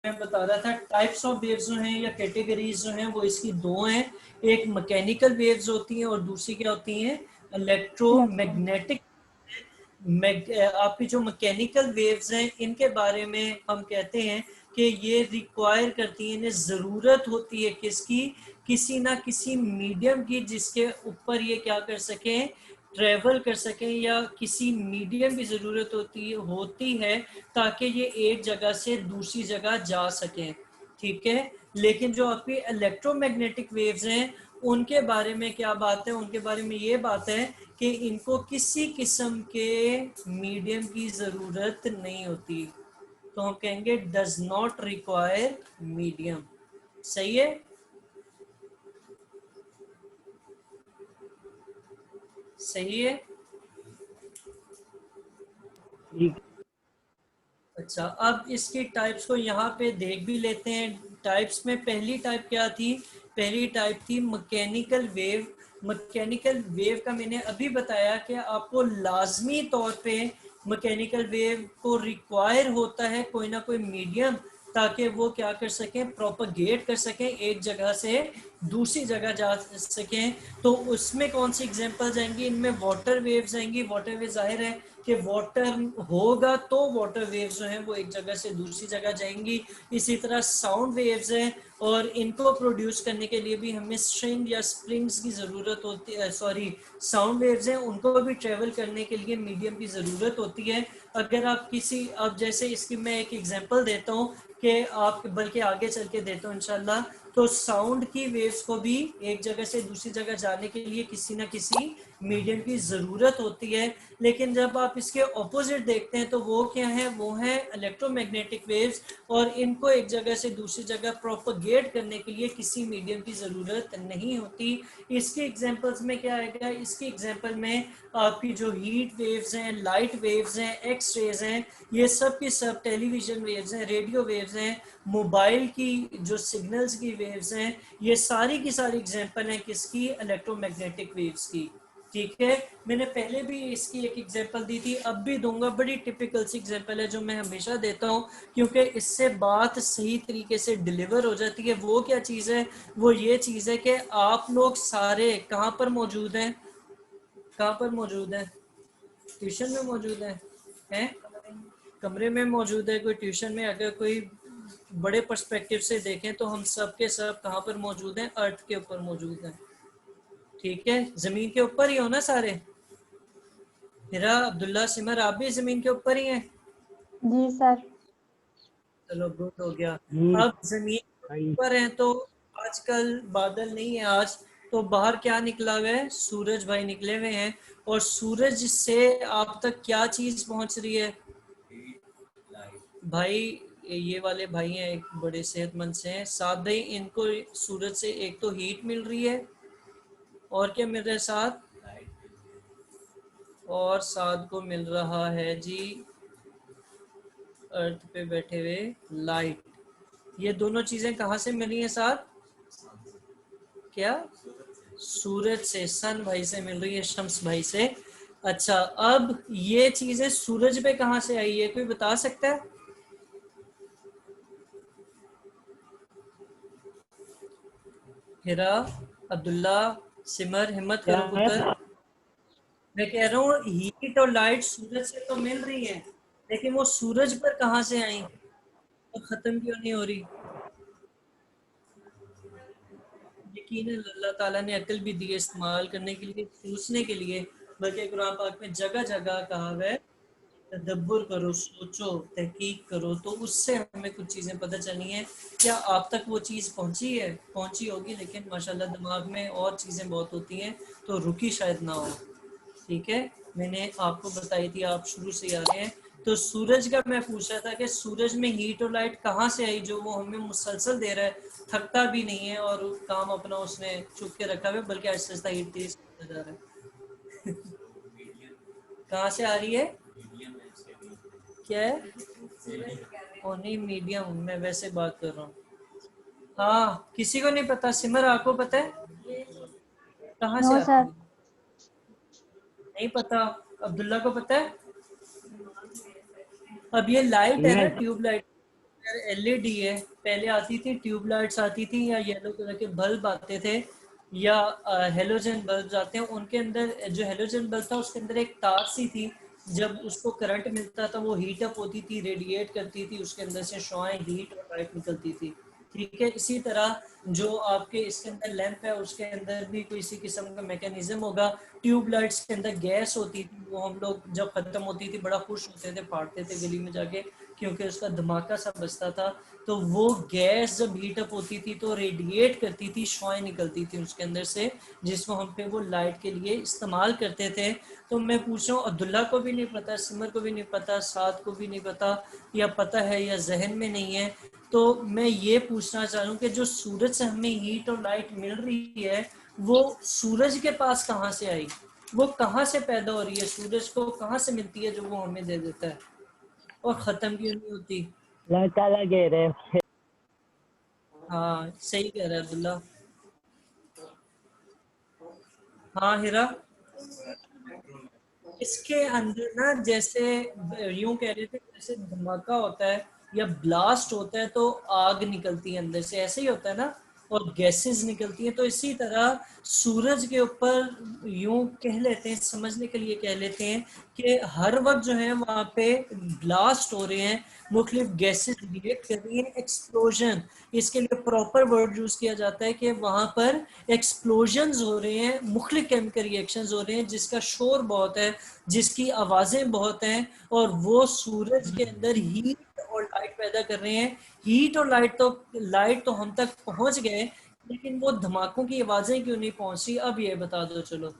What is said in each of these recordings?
मैं बता रहा था टाइप्स ऑफ वेव्स जो हैं या कैटेगरीज जो हैं वो इसकी दो हैं। एक मैकेनिकल वेव्स होती हैं और दूसरी क्या होती हैं, इलेक्ट्रो इलेक्ट्रोमैग्नेटिक। आपकी जो मैकेनिकल वेव्स हैं इनके बारे में हम कहते हैं कि ये रिक्वायर करती है, इन्हें ज़रूरत होती है किसकी, किसी ना किसी मीडियम की जिसके ऊपर ये क्या कर सकें, ट्रेवल कर सकें, या किसी मीडियम की ज़रूरत होती है ताकि ये एक जगह से दूसरी जगह जा सकें। ठीक है, लेकिन जो आपकी इलेक्ट्रोमैग्नेटिक वेव्स हैं उनके बारे में क्या बात है, उनके बारे में ये बात है कि इनको किसी किस्म के मीडियम की ज़रूरत नहीं होती। तो हम कहेंगे डज नॉट रिक्वायर मीडियम। सही है, सही है। अच्छा, अब इसकी टाइप्स को यहाँ पे देख भी लेते हैं। टाइप्स में पहली टाइप क्या थी, पहली टाइप थी मैकेनिकल वेव। मैकेनिकल वेव का मैंने अभी बताया कि आपको लाजमी तौर पे मैकेनिकल वेव को रिक्वायर होता है कोई ना कोई मीडियम, ताकि वो क्या कर सकें, प्रोपगेट कर सकें, एक जगह से दूसरी जगह जा सकें। तो उसमें कौन सी एग्जांपल्स आएंगी, इनमें वाटर वेव्स आएंगी। वाटर वेव जाहिर है कि वाटर होगा तो वाटर वेव्स जो हैं वो एक जगह से दूसरी जगह जाएंगी। इसी तरह साउंड वेव्स हैं और इनको प्रोड्यूस करने के लिए भी हमें स्ट्रिंग या स्प्रिंग्स की ज़रूरत होती है। सॉरी, साउंड वेव्स हैं उनको भी ट्रेवल करने के लिए मीडियम की ज़रूरत होती है। अगर आप किसी, अब जैसे इसकी मैं एक एग्जांपल देता हूँ कि आप, बल्कि आगे चल के देता हूँ इंशाल्लाह। तो साउंड की वेव्स को भी एक जगह से दूसरी जगह जाने के लिए किसी ना किसी मीडियम की ज़रूरत होती है। लेकिन जब आप इसके ऑपोजिट देखते हैं तो वो क्या है, वो है इलेक्ट्रोमैग्नेटिक वेव्स, और इनको एक जगह से दूसरी जगह प्रोपगेट करने के लिए किसी मीडियम की ज़रूरत नहीं होती। इसके एग्जांपल्स में क्या आएगा, इसके एग्जांपल में आपकी जो हीट वेव्स हैं, लाइट वेव्स हैं, एक्स रेज हैं, ये सब की सब, टेलीविज़न वेव्स हैं, रेडियो वेव्स हैं, मोबाइल की जो सिग्नल्स की वेव्स हैं, ये सारी की सारी एग्जांपल हैं किसकी, इलेक्ट्रोमैग्नेटिक वेव्स की। ठीक है, मैंने पहले भी इसकी एक एग्जांपल दी थी, अब भी दूंगा। बड़ी टिपिकल सी एग्जांपल है जो मैं हमेशा देता हूँ, क्योंकि इससे बात सही तरीके से डिलीवर हो जाती है। वो क्या चीज़ है, वो ये चीज़ है कि आप लोग सारे कहाँ पर मौजूद हैं, कहाँ पर मौजूद हैं, ट्यूशन में मौजूद हैं, कमरे में मौजूद है। कोई ट्यूशन में, अगर कोई बड़े पर्सपेक्टिव से देखें तो हम सब के सब कहाँ पर मौजूद हैं, अर्थ के ऊपर मौजूद हैं। ठीक है, जमीन के ऊपर ही हो ना सारे। हिरा, अब्दुल्ला, सिमर, आप भी जमीन के ऊपर ही हैं। जी सर। चलो गुड हो गया। जी अब जमीन भाई। पर हैं तो आजकल बादल नहीं है आज, तो बाहर क्या निकला हुआ है, सूरज भाई निकले हुए हैं। और सूरज से आप तक क्या चीज पहुंच रही है भाई, ये वाले भाई हैं, एक बड़े सेहतमंद से हैं साथ भाई, इनको सूरज से एक तो हीट मिल रही है, और क्या मिल रहा है साथ, और साथ को मिल रहा है जी अर्थ पे बैठे हुए लाइट। ये दोनों चीजें कहाँ से मिली हैं साथ, क्या, सूरज से, सन भाई से मिल रही है, शम्स भाई से। अच्छा, अब ये चीजें सूरज पे कहाँ से आई है, कोई बता सकता है। हिरा, अब्दुल्ला, सिमर, हिम्मत क्या करो है? पुत्र। मैं कह रहा हूँ हीट और लाइट सूरज से तो मिल रही है, लेकिन वो सूरज पर कहाँ से आई और खत्म क्यों नहीं हो रही। यकीन अल्लाह ताला ने अकल भी दी है इस्तेमाल करने के लिए, सोचने के लिए। बल्कि कुरान पाक में जगह जगह कहा है तदब्बुर करो, सोचो, तहकीक करो, तो उससे हमें कुछ चीज़ें पता चली हैं। क्या आप तक वो चीज़ पहुंची है, पहुंची होगी, लेकिन माशाल्लाह दिमाग में और चीज़ें बहुत होती हैं तो रुकी शायद ना हो। ठीक है, मैंने आपको बताई थी, आप शुरू से आ रहे हैं। तो सूरज का मैं पूछ रहा था कि सूरज में हीट और लाइट कहाँ से आई जो वो हमें मुसलसल दे रहा है, थकता भी नहीं है, और काम अपना उसने चुप के रखा है, बल्कि आहिस्ता आहिस्ता हीट तेज होता जा रहा है। कहाँ से आ रही है, क्या है, और नहीं मीडियम, मैं वैसे बात कर रहा हूँ। हाँ, किसी को नहीं पता, सिमर आपको पता है कहाँ से नो आती सर। है, नहीं पता, अब्दुल्ला को पता है। अब ये लाइट है ना, नहीं ट्यूब लाइट, एलईडी है, पहले आती थी ट्यूबलाइट्स आती थी या येलो कलर के बल्ब आते थे या हेलोजन बल्ब आते हैं, उनके अंदर जो हेलोजन बल्ब था उसके अंदर एक तार सी थी, जब उसको करंट मिलता था वो हीट अप होती थी, रेडिएट करती थी, उसके अंदर से शुआएं हीट और लाइट निकलती थी। ठीक है, इसी तरह जो आपके इसके अंदर लैंप है उसके अंदर भी कोई इसी किस्म का मैकेनिज्म होगा। ट्यूबलाइट्स के अंदर गैस होती थी, वो हम लोग जब खत्म होती थी बड़ा खुश होते थे, फाड़ते थे गली में जाके, क्योंकि उसका धमाका सा बजता था। तो वो गैस जब हीटअप होती थी तो रेडिएट करती थी, शुआएं निकलती थी उसके अंदर से, जिसको हम पे वो लाइट के लिए इस्तेमाल करते थे। तो मैं पूछ रहा हूँ, अब्दुल्ला को भी नहीं पता, सिमर को भी नहीं पता, साद को भी नहीं पता, या पता है या जहन में नहीं है, तो मैं ये पूछना चाह रहा हूँ कि जो सूरज से हमें हीट और लाइट मिल रही है वो सूरज के पास कहाँ से आई, वो कहाँ से पैदा हो रही है, सूरज को कहाँ से मिलती है जो वो हमें दे देता है, और खत्म क्यों नहीं होती? ताला कह रहे हैं। हाँ सही कह रहा है अब्दुल्ला। हाँ हिरा, इसके अंदर ना जैसे यूं कह रहे थे, जैसे धमाका होता है या ब्लास्ट होता है तो आग निकलती है अंदर से, ऐसे ही होता है ना, और गैसेस निकलती हैं, तो इसी तरह सूरज के ऊपर यूं कह लेते हैं, समझने के लिए कह लेते हैं कि हर वक्त जो है वहाँ पे ब्लास्ट हो रहे हैं, मुख्तलिफ गैसेस रिएक्ट कर रही हैं, एक्सप्लोजन, इसके लिए प्रॉपर वर्ड यूज किया जाता है कि वहाँ पर एक्सप्लोजन्स हो रहे हैं, मुख्तलिफ केमिकल रिएक्शंस हो रहे हैं, जिसका शोर बहुत है, जिसकी आवाज़ें बहुत हैं, और वो सूरज के अंदर हीट और लाइट पैदा कर रहे हैं। हीट और लाइट तो हम तक पहुंच गए, लेकिन वो धमाकों की आवाज़ें क्यों नहीं पहुंच रही, अब ये बता दो। चलो,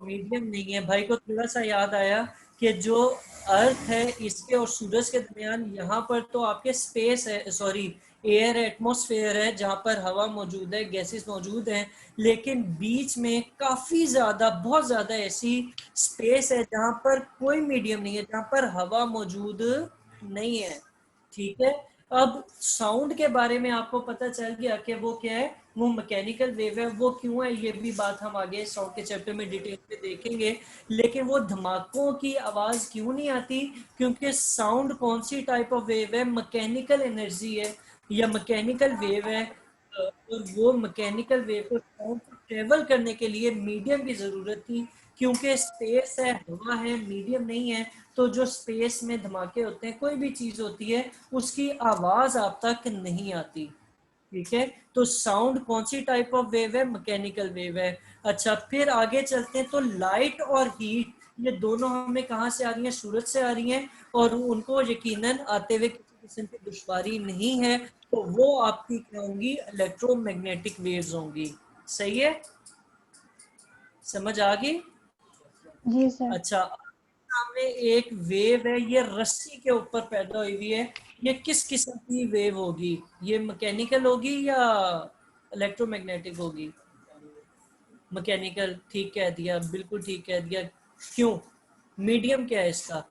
मीडियम नहीं है भाई को थोड़ा सा याद आया कि जो अर्थ है इसके और सूरज के दरमियान, यहाँ पर तो आपके स्पेस है, सॉरी एयर एटमॉस्फेयर है, जहाँ पर हवा मौजूद है, गैसेस मौजूद हैं, लेकिन बीच में काफी ज्यादा, बहुत ज्यादा ऐसी स्पेस है जहाँ पर कोई मीडियम नहीं है, जहाँ पर हवा मौजूद नहीं है। ठीक है, अब साउंड के बारे में आपको पता चल गया कि वो क्या है, वो मैकेनिकल वेव है, वो क्यों है ये भी बात हम आगे साउंड के चैप्टर में डिटेल में देखेंगे। लेकिन वो धमाकों की आवाज क्यों नहीं आती, क्योंकि साउंड कौन सी टाइप ऑफ वेव है, मैकेनिकल एनर्जी है या मैकेनिकल वेव है, और वो मैकेनिकल वेव को साउंड को ट्रेवल करने के लिए मीडियम की जरूरत थी, क्योंकि स्पेस है, हवा है, मीडियम नहीं है, तो जो स्पेस में धमाके होते हैं, कोई भी चीज होती है, उसकी आवाज आप तक नहीं आती। ठीक है, तो साउंड कौन सी टाइप ऑफ वेव है, मैकेनिकल वेव है। अच्छा, फिर आगे चलते हैं, तो लाइट और हीट ये दोनों हमें कहाँ से आ रही हैं, सूरज से आ रही हैं, और उनको यकीनन आते हुए किसी किस्म की दुश्वारी नहीं है, तो वो आपकी क्या होंगी, इलेक्ट्रोमैग्नेटिक वेव्स होंगी। सही है, समझ आ गई? जी सर। अच्छा, सामने एक वेव है, ये रस्सी के ऊपर पैदा हुई हुई है, ये किस किस्म की वेव होगी, ये मैकेनिकल होगी या इलेक्ट्रोमैग्नेटिक होगी? मैकेनिकल, ठीक कह दिया, बिल्कुल ठीक कह दिया। क्यों, मीडियम क्या है इसका,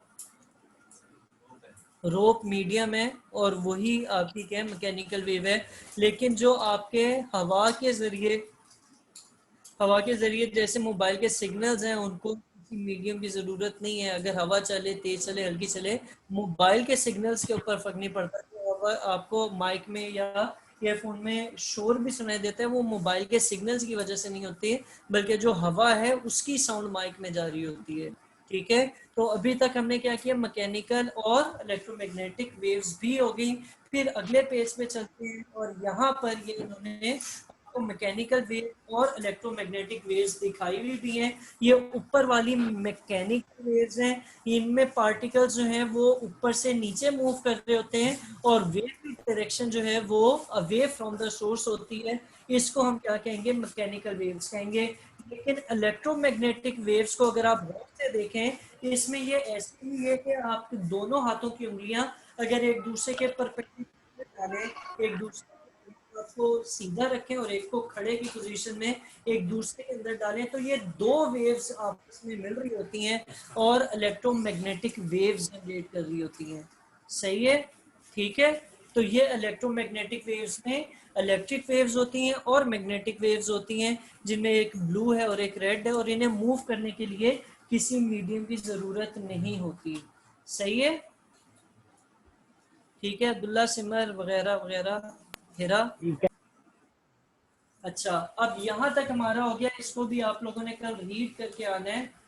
रोप मीडियम है, और वही आपकी क्या है, मैकेनिकल वेव है। लेकिन जो आपके हवा के जरिए, हवा के जरिए जैसे मोबाइल के सिग्नल्स हैं, उनको किसी मीडियम की जरूरत नहीं है, अगर हवा चले, तेज चले, हल्की चले, मोबाइल के सिग्नल्स के ऊपर फर्क नहीं पड़ता। तो आपको माइक में या ईयरफोन में शोर भी सुनाई देता है, वो मोबाइल के सिग्नल्स की वजह से नहीं होती है, बल्कि जो हवा है उसकी साउंड माइक में जा रही होती है। ठीक है, तो अभी तक हमने क्या किया, मैकेनिकल और इलेक्ट्रोमैग्नेटिक वेव्स भी हो गई। फिर अगले पेज पे चलते हैं, और यहाँ पर ये इन्होंने तो मैकेनिकल वेव और इलेक्ट्रोमैग्नेटिक वेव्स दिखाई हुई भी हैं। ये ऊपर वाली मैकेनिकल वेव्स हैं, इनमें पार्टिकल्स जो हैं वो ऊपर से नीचे मूव कर रहे होते हैं, और वेव की डायरेक्शन जो है वो अवे फ्रॉम द सोर्स होती है, इसको हम क्या कहेंगे, मैकेनिकल वेव्स कहेंगे। लेकिन इलेक्ट्रोमैग्नेटिक वेव्स को अगर आप गौर से देखें, इसमें ये ऐसे ही है कि आप दोनों हाथों की उंगलियां अगर एक दूसरे के परपेंडिकुलर डालें, एक दूसरे को सीधा रखें और एक को खड़े की पोजीशन में एक दूसरे के अंदर डालें, तो ये दो वेव्स आपस में मिल रही होती हैं और इलेक्ट्रोमैग्नेटिक वेव्स जनरेट कर रही होती हैं। सही है, ठीक है, तो ये इलेक्ट्रोमैग्नेटिक वेव्स में इलेक्ट्रिक वेव्स होती हैं और मैग्नेटिक वेव्स होती हैं, जिनमें एक ब्लू है और एक रेड है, और इन्हें मूव करने के लिए किसी मीडियम की जरूरत नहीं होती। सही है, ठीक है, अब्दुल्ला, सिमर वगैरह वगैरह, हिरा। ठीक है। अच्छा, अब यहाँ तक हमारा हो गया, इसको भी आप लोगों ने कल रीड करके आना है।